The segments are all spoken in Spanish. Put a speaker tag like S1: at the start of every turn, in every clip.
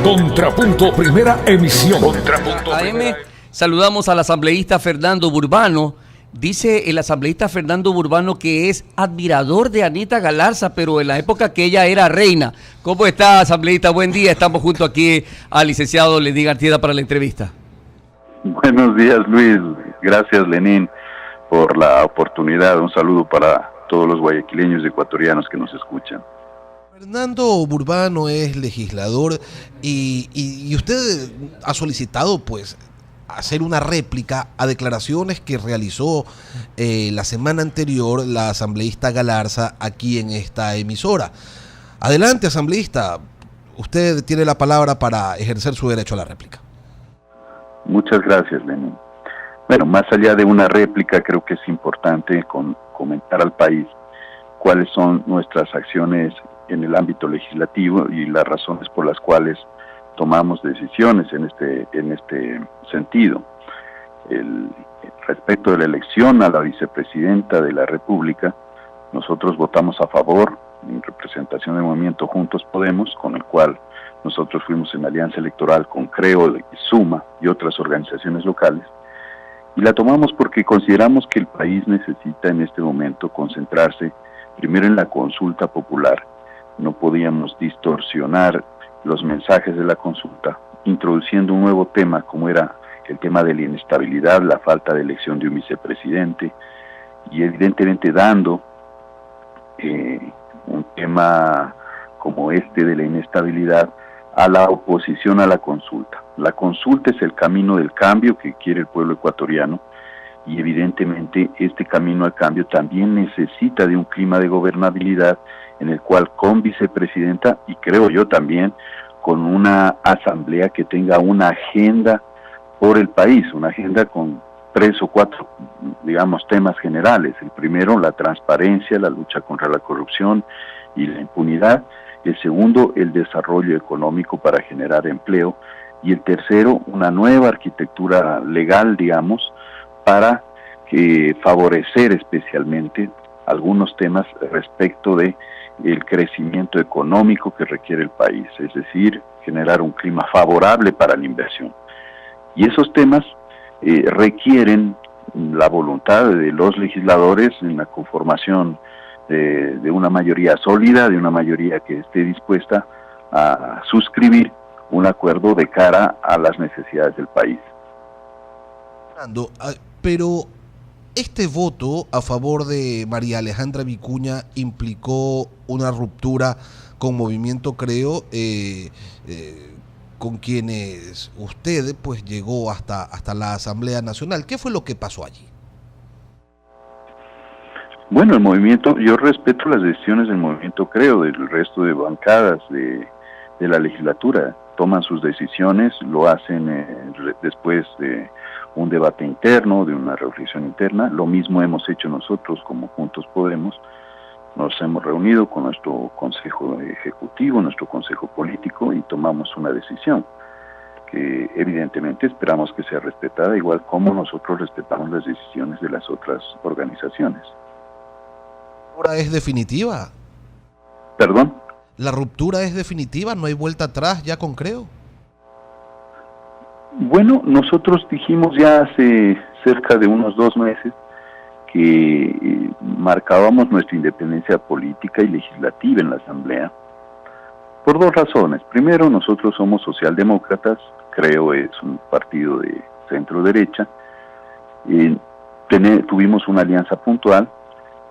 S1: Contrapunto, primera emisión. Contrapunto
S2: AM, saludamos al asambleísta Fernando Burbano. Dice el asambleísta Fernando Burbano que es admirador de Anita Galarza, pero en la época que ella era reina. ¿Cómo está, asambleísta? Buen día. Estamos junto aquí al licenciado Lenín Artieda para la entrevista.
S3: Buenos días, Luis. Gracias, Lenín, por la oportunidad. Un saludo para todos los guayaquileños y ecuatorianos que nos escuchan.
S4: Fernando Burbano es legislador y usted ha solicitado pues hacer una réplica a declaraciones que realizó la semana anterior la asambleísta Galarza aquí en esta emisora. Adelante, asambleísta, usted tiene la palabra para ejercer su derecho a la réplica.
S3: Muchas gracias, Lenín. Bueno, más allá de una réplica, creo que es importante comentar al país cuáles son nuestras acciones en el ámbito legislativo y las razones por las cuales tomamos decisiones en este sentido. Respecto de la elección a la vicepresidenta de la República, nosotros votamos a favor en representación del movimiento Juntos Podemos, con el cual nosotros fuimos en alianza electoral con CREO, Suma y otras organizaciones locales, y la tomamos porque consideramos que el país necesita en este momento concentrarse primero en la consulta popular. No podíamos distorsionar los mensajes de la consulta, introduciendo un nuevo tema como era el tema de la inestabilidad, la falta de elección de un vicepresidente, y evidentemente dando un tema como este de la inestabilidad a la oposición a la consulta. La consulta es el camino del cambio que quiere el pueblo ecuatoriano, y evidentemente este camino al cambio también necesita de un clima de gobernabilidad en el cual con vicepresidenta, y creo yo también con una asamblea que tenga una agenda por el país, una agenda con 3 o 4, digamos, temas generales. El primero, la transparencia, la lucha contra la corrupción y la impunidad. El segundo, el desarrollo económico para generar empleo. Y el tercero, una nueva arquitectura legal, digamos, para favorecer especialmente algunos temas respecto de el crecimiento económico que requiere el país, es decir, generar un clima favorable para la inversión. Y esos temas requieren la voluntad de los legisladores en la conformación de una mayoría sólida, de una mayoría que esté dispuesta a suscribir un acuerdo de cara a las necesidades del país.
S4: Fernando, pero este voto a favor de María Alejandra Vicuña implicó una ruptura con Movimiento Creo, con quienes usted pues llegó hasta la Asamblea Nacional. ¿Qué fue lo que pasó allí?
S3: Bueno, el movimiento, yo respeto las decisiones del Movimiento Creo, del resto de bancadas de la legislatura. Toman sus decisiones, lo hacen después de un debate interno, de una reflexión interna. Lo mismo hemos hecho nosotros como Juntos Podemos. Nos hemos reunido con nuestro consejo ejecutivo, nuestro consejo político, y tomamos una decisión que evidentemente esperamos que sea respetada, igual como nosotros respetamos las decisiones de las otras organizaciones.
S4: ¿Ahora es definitiva?
S3: ¿Perdón?
S4: ¿La ruptura es definitiva? ¿No hay vuelta atrás ya con Creo?
S3: Bueno, nosotros dijimos ya hace cerca de unos 2 meses que marcábamos nuestra independencia política y legislativa en la Asamblea por 2 razones. Primero, nosotros somos socialdemócratas, Creo es un partido de centro-derecha, tuvimos una alianza puntual,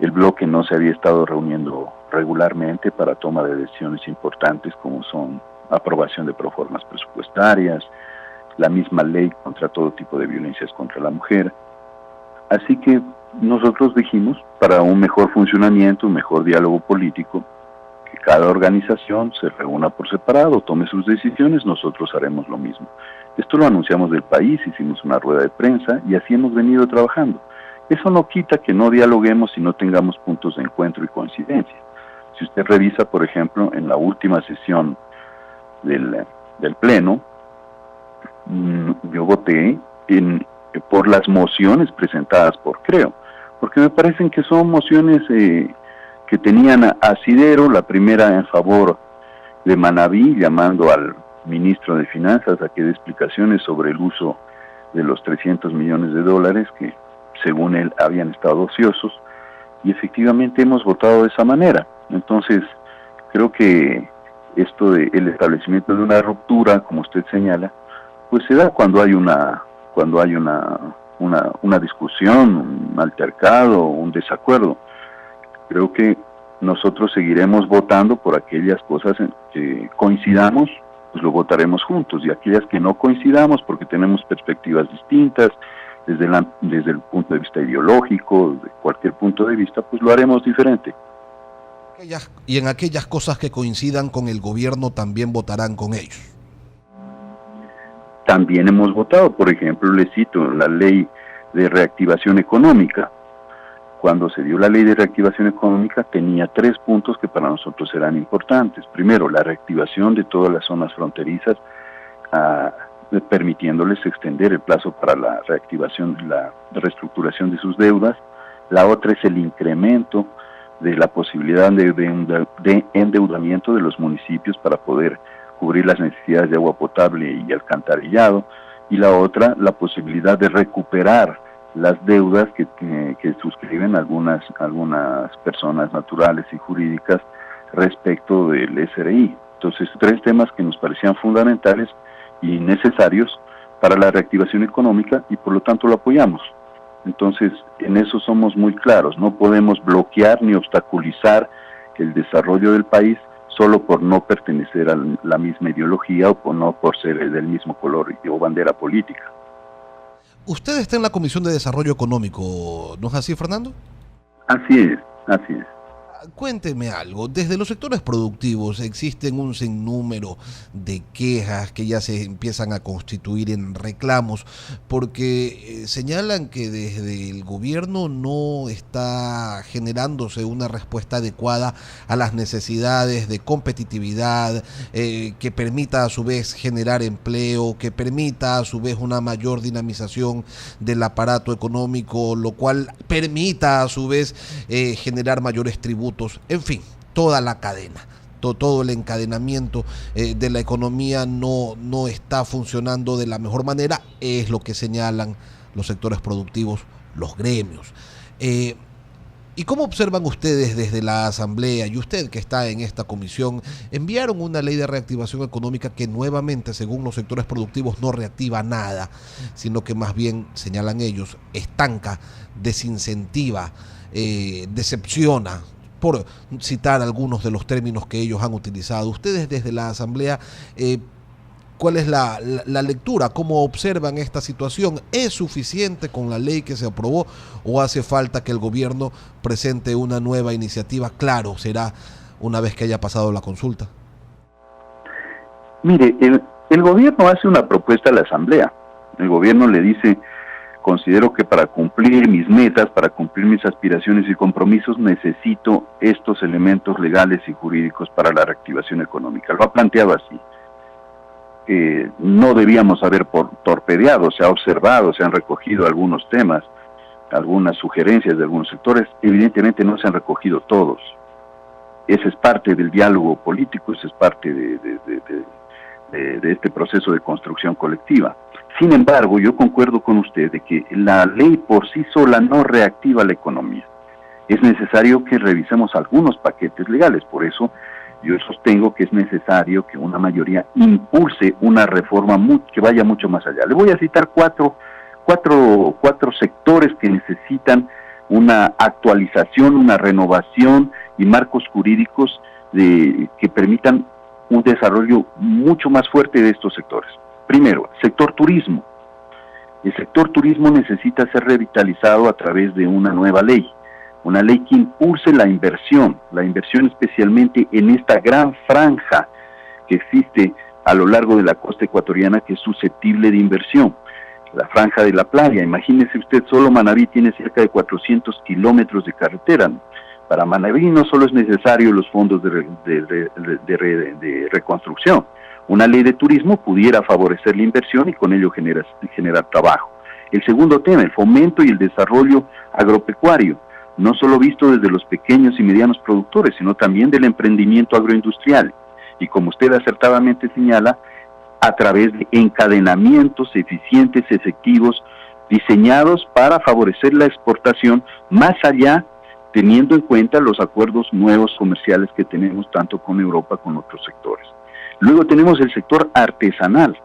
S3: el bloque no se había estado reuniendo regularmente para toma de decisiones importantes como son aprobación de proformas presupuestarias, la misma ley contra todo tipo de violencias contra la mujer. Así que nosotros dijimos, para un mejor funcionamiento, un mejor diálogo político, que cada organización se reúna por separado, tome sus decisiones, nosotros haremos lo mismo. Esto lo anunciamos del país, hicimos una rueda de prensa y así hemos venido trabajando. Eso no quita que no dialoguemos y no tengamos puntos de encuentro y coincidencia. Si usted revisa, por ejemplo, en la última sesión del Pleno, yo voté por las mociones presentadas por Creo, porque me parecen que son mociones que tenían asidero. La primera en favor de Manabí, llamando al ministro de Finanzas a que dé explicaciones sobre el uso de los 300 millones de dólares que, según él, habían estado ociosos, y efectivamente hemos votado de esa manera. Entonces, creo que esto de el establecimiento de una ruptura, como usted señala, pues se da cuando hay una discusión, un altercado, un desacuerdo. Creo que nosotros seguiremos votando por aquellas cosas en que coincidamos, pues lo votaremos juntos, y aquellas que no coincidamos porque tenemos perspectivas distintas, desde el punto de vista ideológico, de cualquier punto de vista, pues lo haremos diferente.
S4: Y en aquellas cosas que coincidan con el gobierno también votarán con ellos.
S3: También hemos votado, por ejemplo, le cito, la ley de reactivación económica. Cuando se dio la ley de reactivación económica tenía 3 puntos que para nosotros eran importantes. Primero, la reactivación de todas las zonas fronterizas, permitiéndoles extender el plazo para la reactivación, la reestructuración de sus deudas. La otra es el incremento de la posibilidad de endeudamiento de los municipios para poder cubrir las necesidades de agua potable y alcantarillado. Y la otra, la posibilidad de recuperar las deudas que suscriben algunas personas naturales y jurídicas respecto del SRI. Entonces, 3 temas que nos parecían fundamentales y necesarios para la reactivación económica y por lo tanto lo apoyamos. Entonces, en eso somos muy claros, no podemos bloquear ni obstaculizar el desarrollo del país solo por no pertenecer a la misma ideología o por ser del mismo color o bandera política.
S4: Usted está en la Comisión de Desarrollo Económico, ¿no es así, Fernando?
S3: Así es, así es.
S4: Cuénteme algo, desde los sectores productivos existen un sinnúmero de quejas que ya se empiezan a constituir en reclamos porque señalan que desde el gobierno no está generándose una respuesta adecuada a las necesidades de competitividad, que permita a su vez generar empleo, que permita a su vez una mayor dinamización del aparato económico, lo cual permita a su vez generar mayores tributos. En fin, toda la cadena, todo el encadenamiento de la economía no está funcionando de la mejor manera, es lo que señalan los sectores productivos, los gremios. ¿Y cómo observan ustedes desde la Asamblea, y usted que está en esta comisión, enviaron una ley de reactivación económica que nuevamente, según los sectores productivos, no reactiva nada, sino que más bien, señalan ellos, estanca, desincentiva, decepciona, por citar algunos de los términos que ellos han utilizado? Ustedes desde la Asamblea, ¿cuál es la lectura? ¿Cómo observan esta situación? ¿Es suficiente con la ley que se aprobó o hace falta que el gobierno presente una nueva iniciativa? Claro, será una vez que haya pasado la consulta.
S3: Mire, el gobierno hace una propuesta a la Asamblea. El gobierno le dice: considero que para cumplir mis metas, para cumplir mis aspiraciones y compromisos, necesito estos elementos legales y jurídicos para la reactivación económica. Lo ha planteado así. No debíamos haber torpedeado, se ha observado, se han recogido algunos temas, algunas sugerencias de algunos sectores, evidentemente no se han recogido todos. Ese es parte del diálogo político, ese es parte de este proceso de construcción colectiva. Sin embargo, yo concuerdo con usted de que la ley por sí sola no reactiva la economía. Es necesario que revisemos algunos paquetes legales, por eso yo sostengo que es necesario que una mayoría impulse una reforma que vaya mucho más allá. Le voy a citar cuatro sectores que necesitan una actualización, una renovación y marcos jurídicos que permitan un desarrollo mucho más fuerte de estos sectores. Primero, sector turismo. El sector turismo necesita ser revitalizado a través de una nueva ley que impulse la inversión especialmente en esta gran franja que existe a lo largo de la costa ecuatoriana, que es susceptible de inversión. La franja de la playa, imagínese usted, solo Manabí tiene cerca de 400 kilómetros de carretera. Para Manabí no solo es necesario los fondos de reconstrucción. Una ley de turismo pudiera favorecer la inversión y con ello generar trabajo. El segundo tema, el fomento y el desarrollo agropecuario, no solo visto desde los pequeños y medianos productores, sino también del emprendimiento agroindustrial. Y como usted acertadamente señala, a través de encadenamientos eficientes, efectivos, diseñados para favorecer la exportación, más allá, teniendo en cuenta los acuerdos nuevos comerciales que tenemos tanto con Europa como con otros sectores. Luego tenemos el sector artesanal.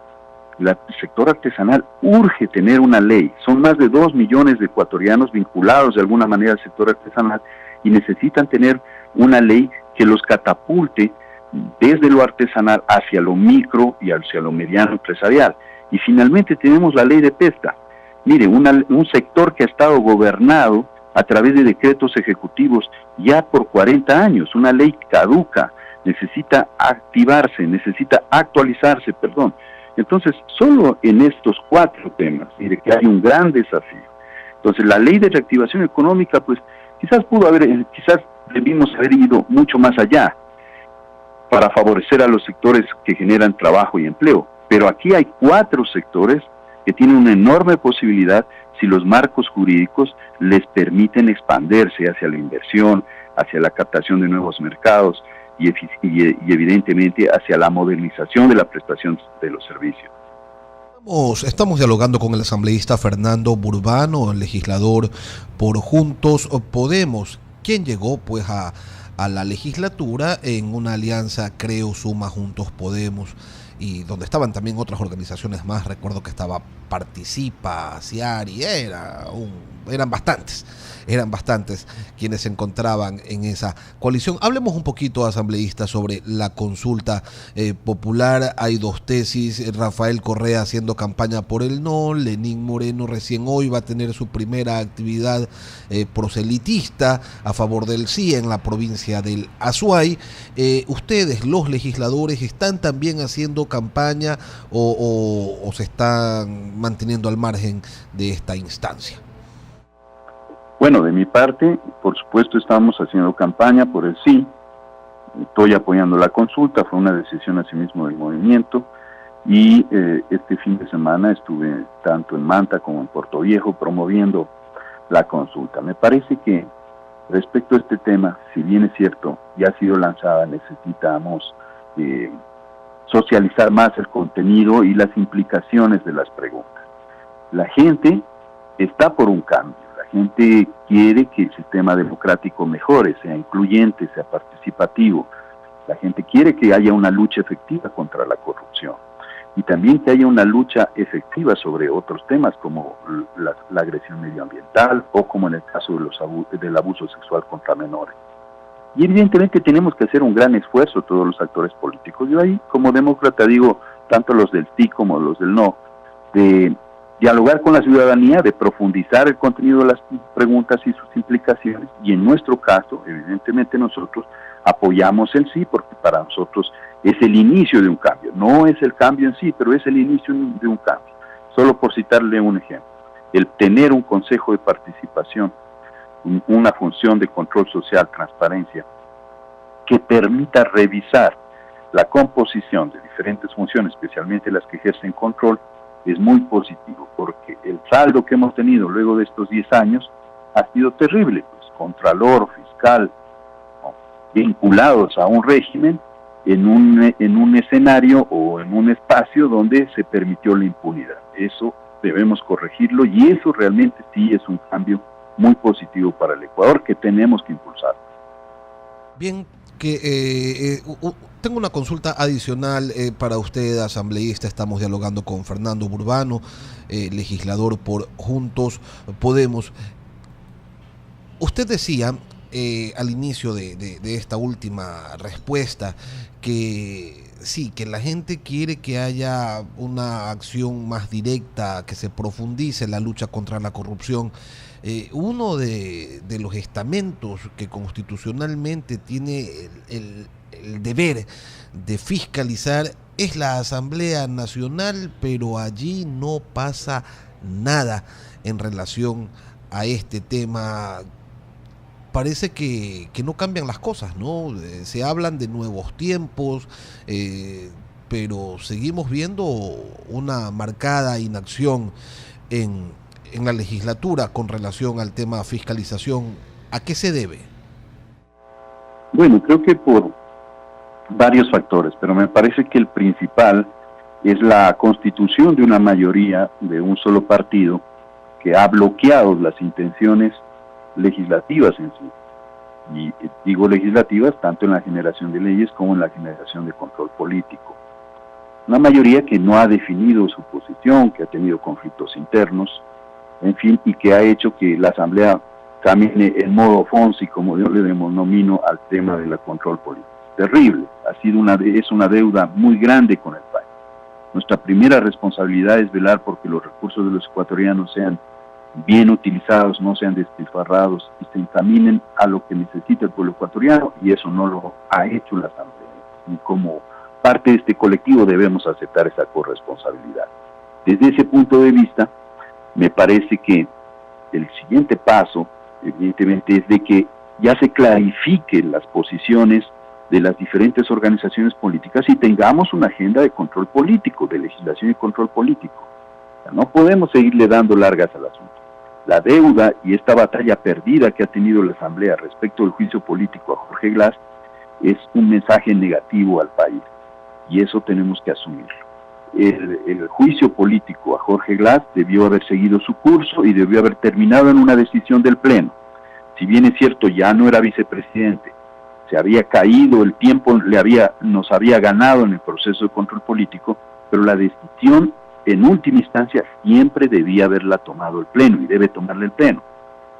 S3: El sector artesanal urge tener una ley. Son más de 2 millones de ecuatorianos vinculados de alguna manera al sector artesanal y necesitan tener una ley que los catapulte desde lo artesanal hacia lo micro y hacia lo mediano empresarial. Y finalmente tenemos la ley de pesca. Mire, un sector que ha estado gobernado a través de decretos ejecutivos ya por 40 años, una ley caduca, necesita activarse, necesita actualizarse, perdón. Entonces, solo en estos 4 temas, mire que hay un gran desafío. Entonces, la ley de reactivación económica, pues, quizás debimos haber ido mucho más allá para favorecer a los sectores que generan trabajo y empleo. Pero aquí hay 4 sectores que tienen una enorme posibilidad si los marcos jurídicos les permiten expandirse hacia la inversión, hacia la captación de nuevos mercados y evidentemente hacia la modernización de la prestación de los servicios.
S4: Estamos dialogando con el asambleísta Fernando Burbano, el legislador por Juntos Podemos, quien llegó pues a la legislatura en una alianza Creo Suma Juntos Podemos, y donde estaban también otras organizaciones más. Recuerdo que estaba Participa, CIARI, eran bastantes quienes se encontraban en esa coalición. Hablemos un poquito, asambleísta, sobre la consulta popular. Hay 2 tesis: Rafael Correa haciendo campaña por el no, Lenín Moreno recién hoy va a tener su primera actividad proselitista a favor del sí en la provincia del Azuay. Ustedes, los legisladores, ¿están también haciendo campaña o se están manteniendo al margen de esta instancia?
S3: Bueno, de mi parte, por supuesto, estamos haciendo campaña por el sí. Estoy apoyando la consulta, fue una decisión asimismo del movimiento. Y este fin de semana estuve tanto en Manta como en Puerto Viejo promoviendo la consulta. Me parece que respecto a este tema, si bien es cierto, ya ha sido lanzada, necesitamos socializar más el contenido y las implicaciones de las preguntas. La gente está por un cambio. La gente quiere que el sistema democrático mejore, sea incluyente, sea participativo. La gente quiere que haya una lucha efectiva contra la corrupción y también que haya una lucha efectiva sobre otros temas como la agresión medioambiental o como en el caso de del abuso sexual contra menores. Y evidentemente tenemos que hacer un gran esfuerzo todos los actores políticos. Yo ahí, como demócrata, digo, tanto los del sí como los del no, de dialogar con la ciudadanía, de profundizar el contenido de las preguntas y sus implicaciones, y en nuestro caso, evidentemente nosotros apoyamos el sí, porque para nosotros es el inicio de un cambio. No es el cambio en sí, pero es el inicio de un cambio. Solo por citarle un ejemplo, el tener un consejo de participación, una función de control social, transparencia, que permita revisar la composición de diferentes funciones, especialmente las que ejercen control, es muy positivo, porque el saldo que hemos tenido luego de estos 10 años ha sido terrible, pues contralor, fiscal, ¿no?, vinculados a un régimen en un escenario o en un espacio donde se permitió la impunidad. Eso debemos corregirlo y eso realmente sí es un cambio muy positivo para el Ecuador que tenemos que impulsar.
S4: Bien, que tengo una consulta adicional para usted, asambleísta. Estamos dialogando con Fernando Burbano, legislador por Juntos Podemos. Usted decía al inicio de esta última respuesta que sí, que la gente quiere que haya una acción más directa, que se profundice en la lucha contra la corrupción. Uno de los estamentos que constitucionalmente tiene el deber de fiscalizar es la Asamblea Nacional, pero allí no pasa nada en relación a este tema. Parece que no cambian las cosas, ¿no? Se hablan de nuevos tiempos, pero seguimos viendo una marcada inacción en la legislatura con relación al tema fiscalización. ¿A qué se debe?
S3: Bueno, creo que por varios factores, pero me parece que el principal es la constitución de una mayoría de un solo partido que ha bloqueado las intenciones legislativas en sí. Y digo legislativas tanto en la generación de leyes como en la generación de control político. Una mayoría que no ha definido su posición, que ha tenido conflictos internos, en fin, y que ha hecho que la Asamblea camine en modo Fonsi, como yo le denomino, al tema del control político. Terrible, es una deuda muy grande con el país. Nuestra primera responsabilidad es velar porque los recursos de los ecuatorianos sean bien utilizados, no sean despilfarrados y se encaminen a lo que necesita el pueblo ecuatoriano, y eso no lo ha hecho la Asamblea. Y como parte de este colectivo debemos aceptar esa corresponsabilidad. Desde ese punto de vista, me parece que el siguiente paso, evidentemente, es de que ya se clarifiquen las posiciones de las diferentes organizaciones políticas y tengamos una agenda de control político, de legislación y control político. O sea, no podemos seguirle dando largas al asunto. La deuda y esta batalla perdida que ha tenido la Asamblea respecto del juicio político a Jorge Glass es un mensaje negativo al país, y eso tenemos que asumirlo. El juicio político a Jorge Glass debió haber seguido su curso y debió haber terminado en una decisión del Pleno. Si bien es cierto, ya no era vicepresidente, se había caído, el tiempo nos había ganado en el proceso de control político, pero la decisión en última instancia siempre debía haberla tomado el Pleno y debe tomarla el Pleno.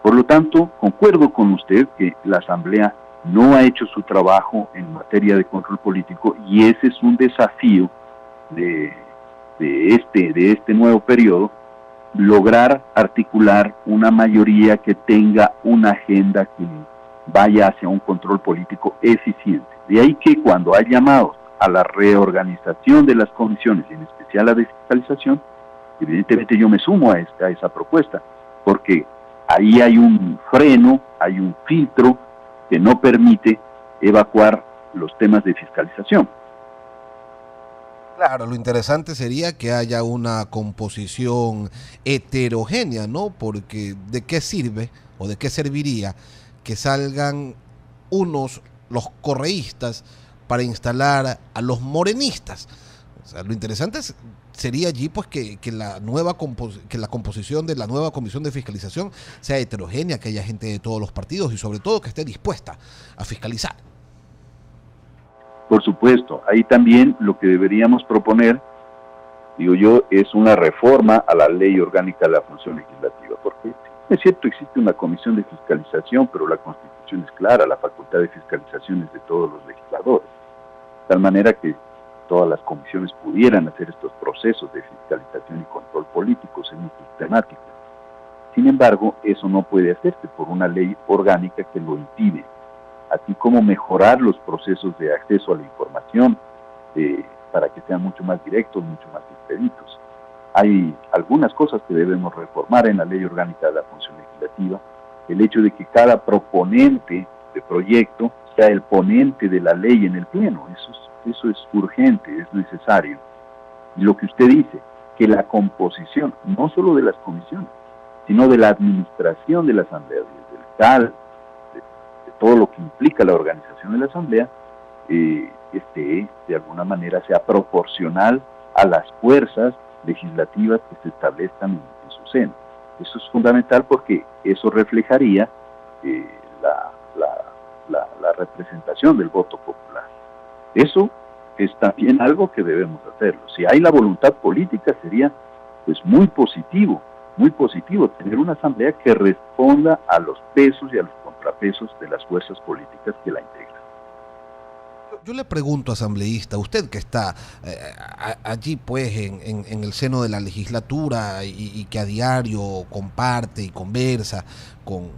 S3: Por lo tanto, concuerdo con usted que la Asamblea no ha hecho su trabajo en materia de control político, y ese es un desafío de este nuevo periodo, lograr articular una mayoría que tenga una agenda que vaya hacia un control político eficiente. De ahí que cuando hay llamados a la reorganización de las comisiones, y en especial a la fiscalización, evidentemente yo me sumo a esa propuesta, porque ahí hay un freno, hay un filtro que no permite evacuar los temas de fiscalización.
S4: Claro, lo interesante sería que haya una composición heterogénea, ¿no? Porque ¿de qué sirve o de qué serviría que salgan los correístas, para instalar a los morenistas? O sea, lo interesante sería allí pues que la composición de la nueva comisión de fiscalización sea heterogénea, que haya gente de todos los partidos y sobre todo que esté dispuesta a fiscalizar.
S3: Por supuesto, ahí también lo que deberíamos proponer, digo yo, es una reforma a la ley orgánica de la función legislativa, porque es cierto, existe una comisión de fiscalización, pero la Constitución es clara, la facultad de fiscalización es de todos los legisladores, de tal manera que todas las comisiones pudieran hacer estos procesos de fiscalización y control político semi-sistemáticos. Sin embargo, eso no puede hacerse por una ley orgánica que lo impide, así como mejorar los procesos de acceso a la información para que sean mucho más directos, mucho más expeditos. Hay algunas cosas que debemos reformar en la ley orgánica de la función legislativa. El hecho de que cada proponente de proyecto sea el ponente de la ley en el Pleno, eso es urgente, es necesario. Y lo que usted dice, que la composición, no solo de las comisiones, sino de la administración de la Asamblea, desde el CAL, de todo lo que implica la organización de la Asamblea, de alguna manera sea proporcional a las fuerzas legislativas que se establezcan en su seno. Eso es fundamental porque eso reflejaría la representación del voto popular. Eso es también algo que debemos hacerlo. Si hay la voluntad política, sería pues muy positivo tener una asamblea que responda a los pesos y a los contrapesos de las fuerzas políticas que la integran.
S4: Yo le pregunto, asambleísta, usted que está allí pues en el seno de la legislatura y que a diario comparte y conversa con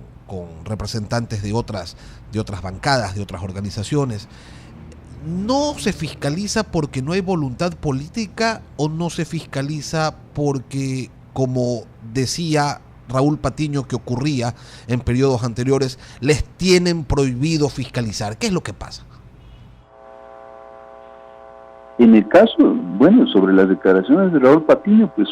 S4: representantes de otras bancadas, de otras organizaciones, ¿no se fiscaliza porque no hay voluntad política o no se fiscaliza porque, como decía Raúl Patiño que ocurría en periodos anteriores, les tienen prohibido fiscalizar? ¿Qué es lo que pasa?
S3: En el caso, sobre las declaraciones de Raúl Patiño, pues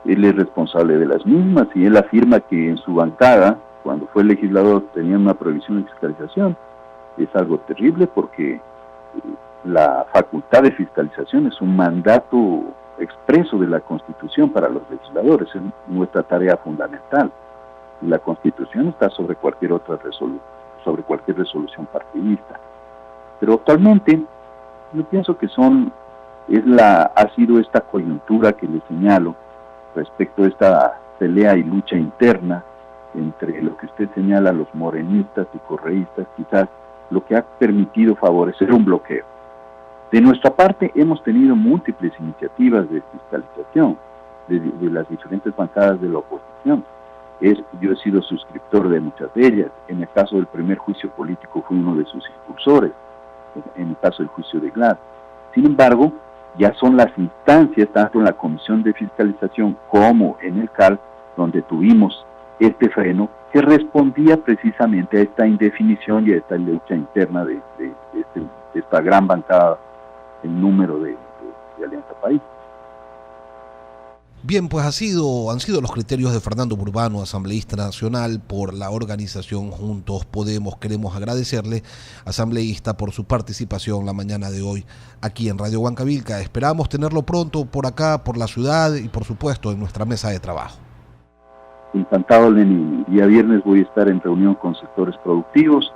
S3: él es responsable de las mismas y él afirma que en su bancada, cuando fue legislador, tenía una prohibición de fiscalización. Es algo terrible porque la facultad de fiscalización es un mandato expreso de la Constitución para los legisladores, es nuestra tarea fundamental. La Constitución está sobre cualquier otra resolución partidista. Pero actualmente yo pienso que ha sido esta coyuntura que les señalo respecto a esta pelea y lucha interna entre lo que usted señala, los morenistas y correístas, quizás lo que ha permitido favorecer un bloqueo. De nuestra parte hemos tenido múltiples iniciativas de fiscalización de las diferentes bancadas de la oposición. Yo he sido suscriptor de muchas de ellas. En el caso del primer juicio político fui uno de sus impulsores, en el caso del juicio de Glass. Sin embargo, ya son las instancias, tanto en la Comisión de Fiscalización como en el CAL, donde tuvimos este freno que respondía precisamente a esta indefinición y a esta lucha interna de esta gran bancada, el número de Alianza País.
S4: Bien, pues han sido los criterios de Fernando Burbano, asambleísta nacional por la organización Juntos Podemos. Queremos agradecerle, asambleísta, por su participación la mañana de hoy aquí en Radio Huancavilca. Esperamos tenerlo pronto por acá, por la ciudad y por supuesto en nuestra mesa de trabajo.
S3: Encantado, Lenín. El día viernes voy a estar en reunión con sectores productivos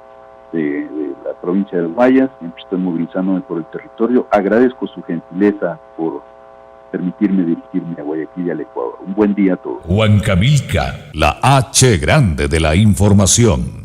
S3: de la provincia de Guayas. Siempre estoy movilizándome por el territorio. Agradezco su gentileza por permitirme dirigirme a Guayaquil y al Ecuador. Un buen día a todos.
S1: Huancavilca, la H grande de la información.